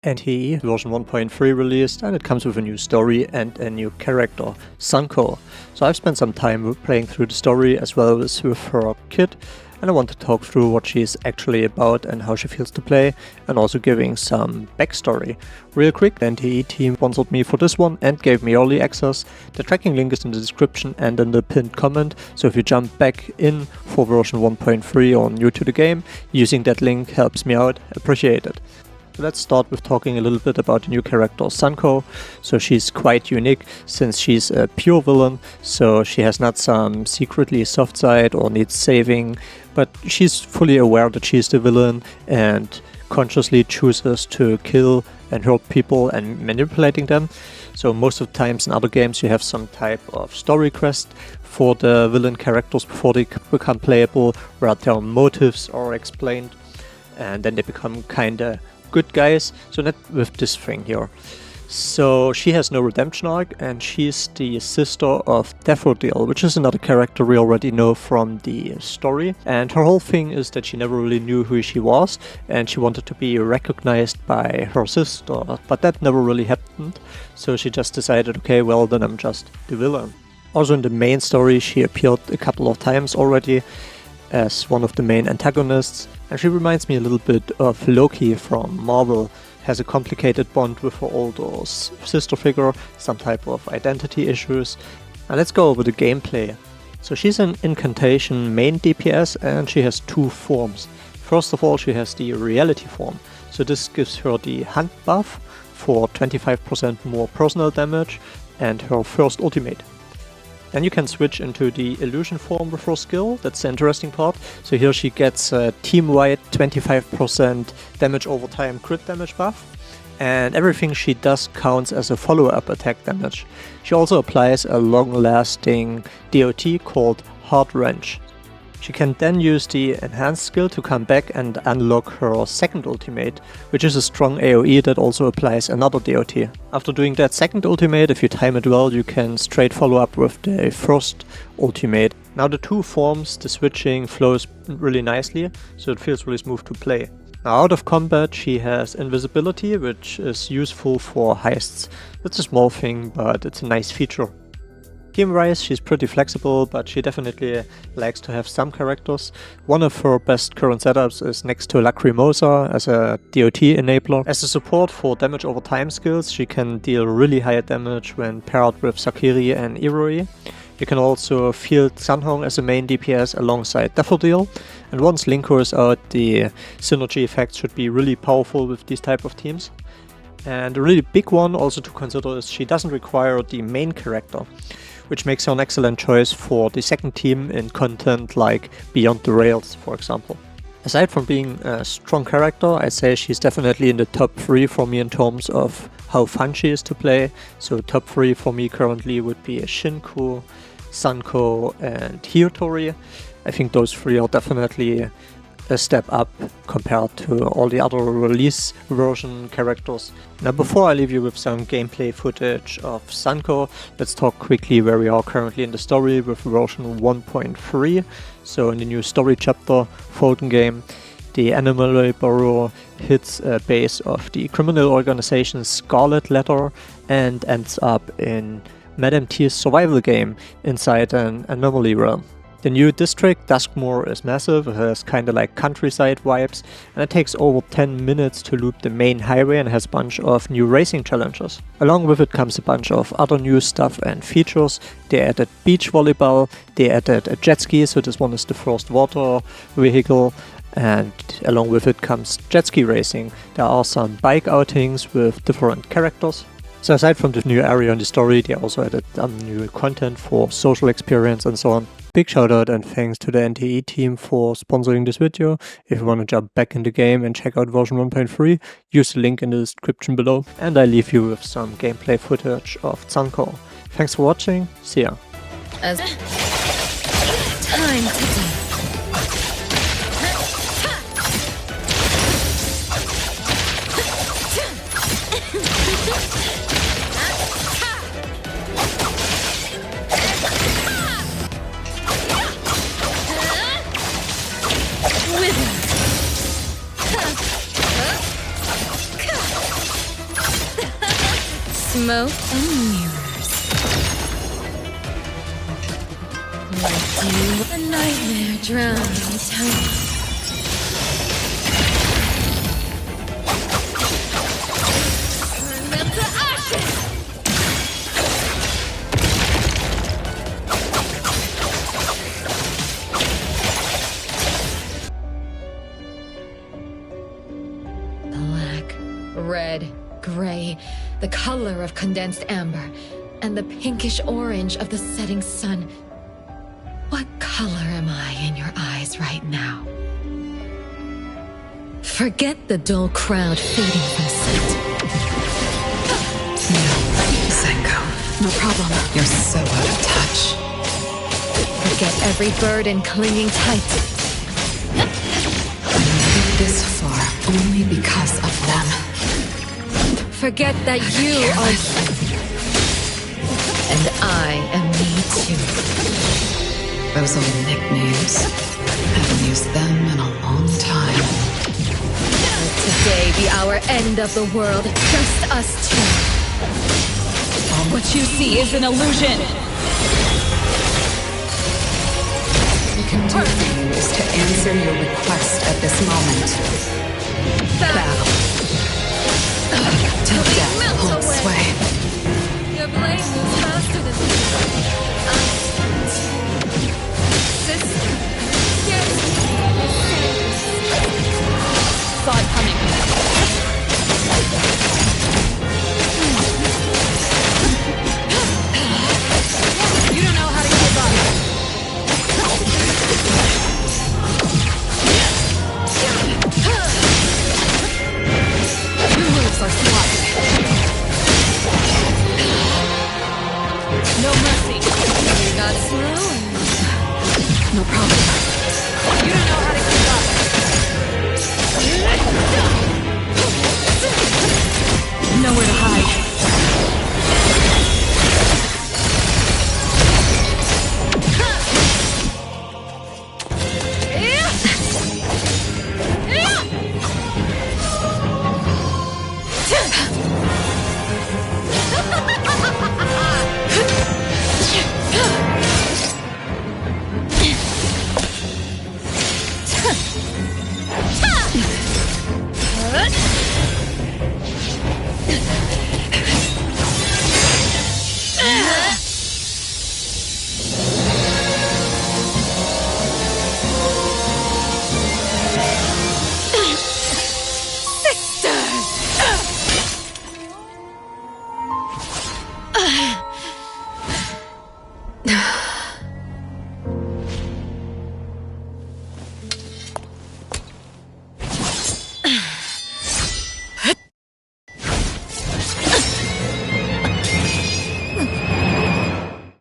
NTE version 1.3 released, and it comes with a new story and a new character, Zankou. So I've spent some time playing through the story as well as with her kit, and I want to talk through what she's actually about and how she feels to play, and also giving some backstory. Real quick, the NTE team sponsored me for this one and gave me early access. The tracking link is in the description and in the pinned comment, so if you jump back in for version 1.3 or new to the game, using that link helps me out, appreciate it. So let's start with talking a little bit about the new character Zankou. So she's quite unique since she's a pure villain, so she has not some secretly soft side or needs saving, but she's fully aware that she's the villain and consciously chooses to kill and hurt people and manipulating them. So most of the times in other games you have some type of story quest for the villain characters before they become playable, where their motives are explained and then they become kinda good guys, so not with this thing here. So she has no redemption arc, and she's the sister of Daffodil, which is another character we already know from the story. And her whole thing is that she never really knew who she was, and she wanted to be recognized by her sister, but that never really happened. So she just decided, okay, well then I'm just the villain. Also in the main story she appeared a couple of times already as one of the main antagonists, and she reminds me a little bit of Loki from Marvel. Has a complicated bond with her older sister figure, some type of identity issues. Now let's go over the gameplay. So she's an incantation main DPS and she has two forms. First of all, she has the reality form. So this gives her the hunt buff for 25% more personal damage and her first ultimate. Then you can switch into the illusion form with her skill. That's the interesting part. So here she gets a team-wide 25% damage over time crit damage buff, and everything she does counts as a follow-up attack damage. She also applies a long-lasting DOT called Heart Wrench. She can then use the enhanced skill to come back and unlock her second ultimate, which is a strong AoE that also applies another DOT. After doing that second ultimate, if you time it well, you can straight follow up with the first ultimate. Now the two forms, the switching flows really nicely, so it feels really smooth to play. Now out of combat she has invisibility, which is useful for heists. It's a small thing, but it's a nice feature. Team-wise, she's pretty flexible, but she definitely likes to have some characters. One of her best current setups is next to Lacrimosa as a DOT enabler. As a support for damage over time skills, she can deal really high damage when paired with Sakiri and Iroi. You can also field Sunhong as a main DPS alongside Daffodil, and once Linko is out, the synergy effects should be really powerful with these type of teams. And a really big one also to consider is she doesn't require the main character, which makes her an excellent choice for the second team in content like Beyond the Rails, for example. Aside from being a strong character, I'd say she's definitely in the top 3 for me in terms of how fun she is to play. So top 3 for me currently would be Shinku, Zankou and Hiyutori. I think those 3 are definitely a step up compared to all the other release version characters. Now before I leave you with some gameplay footage of Zankou, let's talk quickly where we are currently in the story with version 1.3. So in the new story chapter, Foden game, the animal laborer hits a base of the criminal organization Scarlet Letter and ends up in Madame T's survival game inside an anomaly realm. The new district, Duskmoor, is massive. It has kinda like countryside vibes, and it takes over 10 minutes to loop the main highway and has a bunch of new racing challenges. Along with it comes a bunch of other new stuff and features. They added beach volleyball, they added a jet ski, so this one is the first water vehicle, and along with it comes jet ski racing. There are some bike outings with different characters. So aside from the new area in the story, they also added new content for social experience and so on. Big shout out and thanks to the NTE team for sponsoring this video. If you want to jump back in the game and check out version 1.3, use the link in the description below. And I leave you with some gameplay footage of Zankou. Thanks for watching, see ya. As time ticking. Wither. Smoke and mirrors. Like you, a nightmare drowning in time. Turn them to ashes! Black, red, gray, the color of condensed amber, and the pinkish orange of the setting sun. What color am I in your eyes right now? Forget the dull crowd fading from sight. No, Zankou. No problem. You're so out of touch. Forget every burden clinging tight. I made it this far only because of them. Forget that you are... And I am me too. Those old nicknames. Haven't used them in a long time. Will today be our end of the world, just us two. What you see is an illusion. You can do things to answer your request at this moment. Bow.